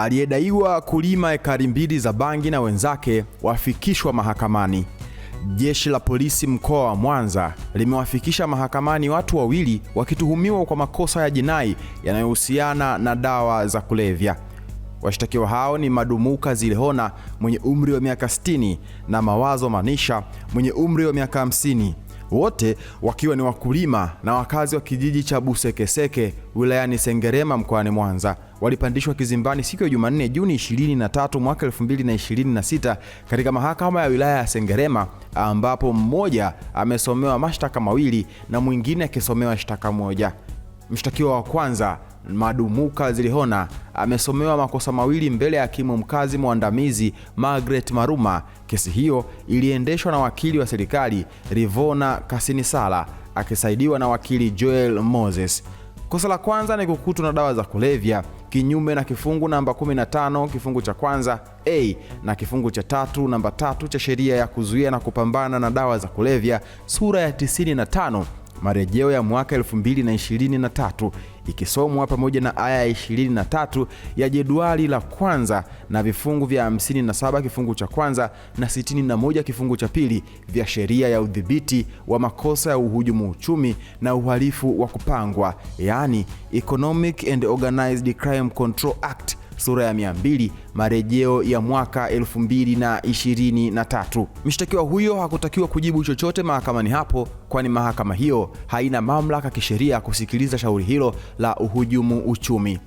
Aliyedaiwa kulima ekari 2 za bangi na wenzake wafikishwa mahakamani. Jeshi la polisi mkoa wa Mwanza limewafikisha mahakamani watu wawili wakituhumiwa kwa makosa ya jinai yanayohusiana na dawa za kulevya. Washtakiwa hao ni Madumuka Zilihona mwenye umri wa miaka 60 na Mawazo Manisha mwenye umri wa miaka 50. Wote wakiwa ni wakulima na wakazi wa kijiji cha Busekeseke wilayani Sengerema mkoani Mwanza. Walipandishwa kizimbani siku ya Jumanne Juni 23 mwaka 2026 katika mahakama ya wilaya ya Sengerema, ambapo mmoja amesomewa mashtaka mawili na mwingine akisomewa shtaka moja. Mshtakiwa wa kwanza, Madumuka Zilihona, amesomewa makosa mawili mbele ya hakimu mkazi mwandamizi Margaret Maruma. Kesi hiyo iliendeshwa na wakili wa serikali Rivona Kasinisala akisaidiwa na wakili Joel Moses. Kosa la kwanza ni kukutwa na dawa za kulevya kinyume na kifungu namba 15 kifungu cha kwanza A na kifungu cha 3 namba 3 cha sheria ya kuzuia na kupambana na dawa za kulevya sura ya 95 marejeo ya mwaka 2023, ikisomwa pamoja na aya ya 23 ya jedwali la kwanza na vifungu vya 57 kifungu cha kwanza na 61 kifungu cha pili vya sheria ya udhibiti wa makosa ya uhujumu uchumi na uhalifu wa kupangwa, yani Economic and Organized Crime Control Act sura ya 200 marejeo ya mwaka 2023. Mshtakiwa huyo hakutakiwa kujibu chochote mahakamani hapo, kwani mahakama hiyo haina mamlaka kisheria kusikiliza shauri hilo la uhujumu uchumi.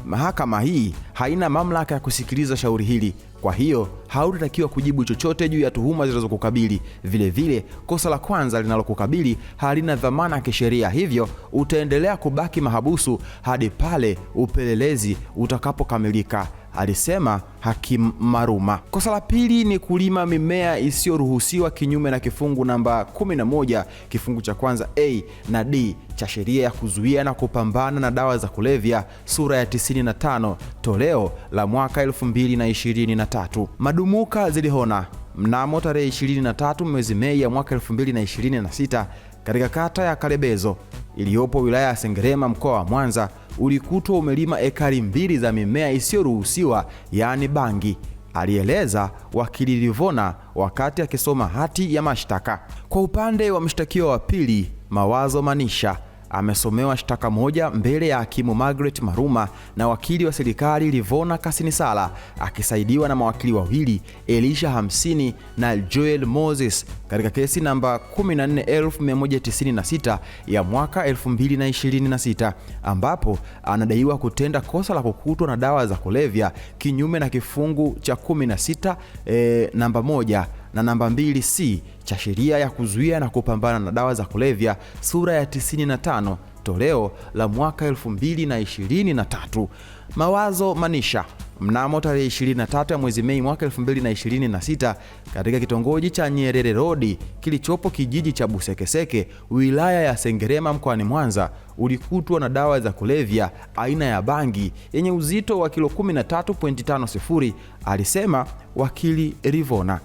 Mahakama hii haina mamlaka ya kusikiliza shauri hili, kwa hiyo hautatakiwa kujibu chochote juu ya tuhuma zinazokukabili. Vile vile, kosa la kwanza linalokukabili halina dhamana ya kisheria, hivyo utaendelea kubaki mahabusu hadi pale upelelezi utakapokamilika, alisema hakimu Maruma. Kosa la pili ni kulima mimea isiyoruhusiwa kinyume na kifungu namba 11 kifungu cha kwanza A na D cha sheria ya kuzuia na kupambana na dawa za kulevya sura ya 95 toleo la mwaka 2023. Madumuka Zilihona mnamo tarehe 23 mwezi Mei ya mwaka 2026 katika kata ya Kalebezo iliyopo wilaya ya Sengerema mkoa wa Mwanza ulikutwa umelima ekari 2 za mimea isiyoruhusiwa, yani bangi, alieleza wakili Rivona wakati akisoma hati ya mashtaka. Kwa upande wa mshtakiwa wa pili, Mawazo Manisha, amesomewa shtaka moja mbele ya hakimu Margaret Maruma na wakili wa serikali Rivona Kasinisala akisaidiwa na mawakili wawili Elisha Hamsini na Joel Moses katika kesi namba 14196 ya mwaka 2026, ambapo anadaiwa kutenda kosa la kukutwa na dawa za kulevya kinyume na kifungu cha 16 namba 1 na namba 2C cha sheria ya kuzuia na kupambana na dawa za kulevya sura ya 95 toleo la mwaka 2023. Mawazo Manisha mnamo tarehe 23 ya mwezi Mei mwaka 2026 katika kitongoji cha Nyerere Road kilichopo kijiji cha Busekeseke wilaya ya Sengerema mkoani Mwanza ulikutwa na dawa za kulevya aina ya bangi yenye uzito wa kilo 13.50, alisema wakili Rivona.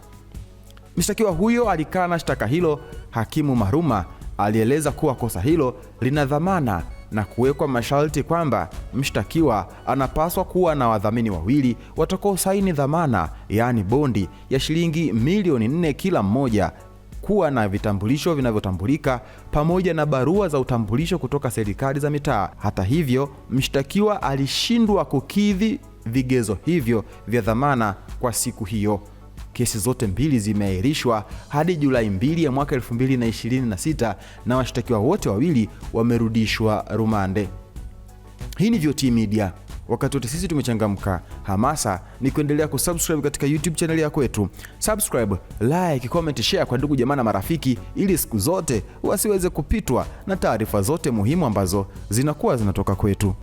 Mshtakiwa huyo alikana shtaka hilo. Hakimu Maruma alieleza kuwa kosa hilo lina dhamana na kuwekwa masharti kwamba mshtakiwa anapaswa kuwa na wadhamini wawili watakao saini dhamana, yaani bondi ya shilingi milioni 4 kila mmoja, kuwa na vitambulisho vinavyotambulika pamoja na barua za utambulisho kutoka serikali za mitaa. Hata hivyo, mshtakiwa alishindwa kukidhi vigezo hivyo vya dhamana kwa siku hiyo. Kesi zote mbili zimeahirishwa hadi Julai 2 ya mwaka 2026 na washtakiwa wote wawili wamerudishwa rumande. Hii ni VOT Media. Wakati wote sisi tumechangamka. Hamasa ni kuendelea kusubscribe katika YouTube channel ya kwetu. Subscribe, like, comment, share kwa ndugu jamaa na marafiki ili siku zote wasiweze kupitwa na taarifa zote muhimu ambazo zinakuwa zinatoka kwetu.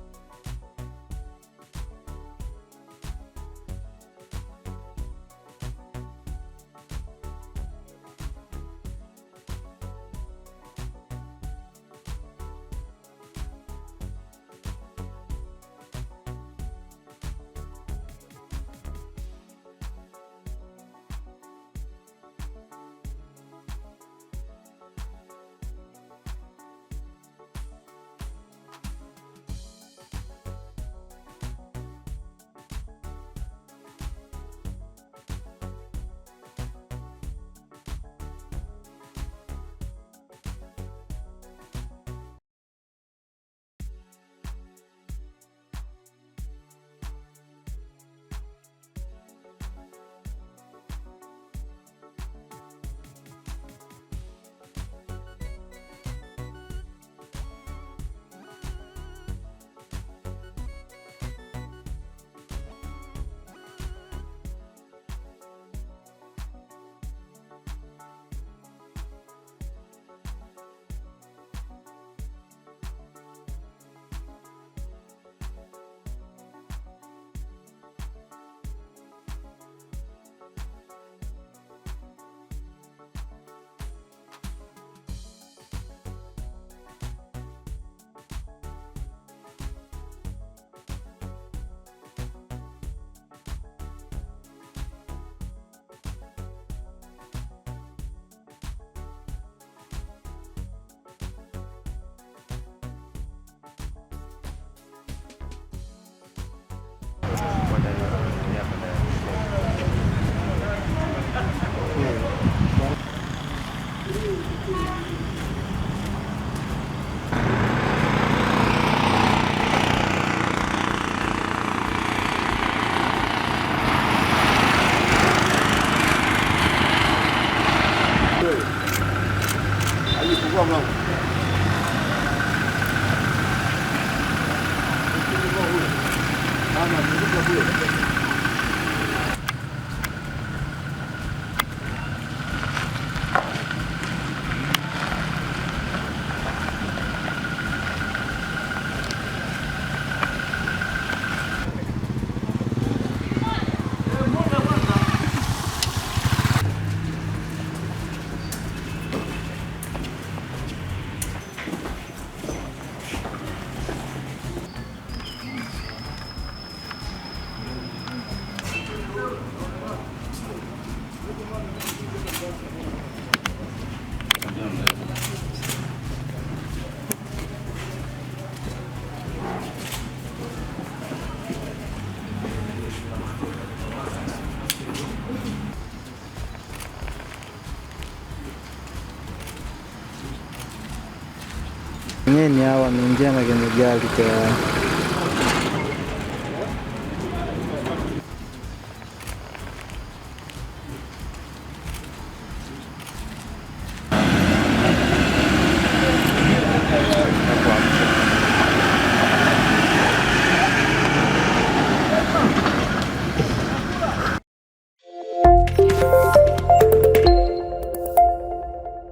wanene hao wameingia na kwenye gari tayari.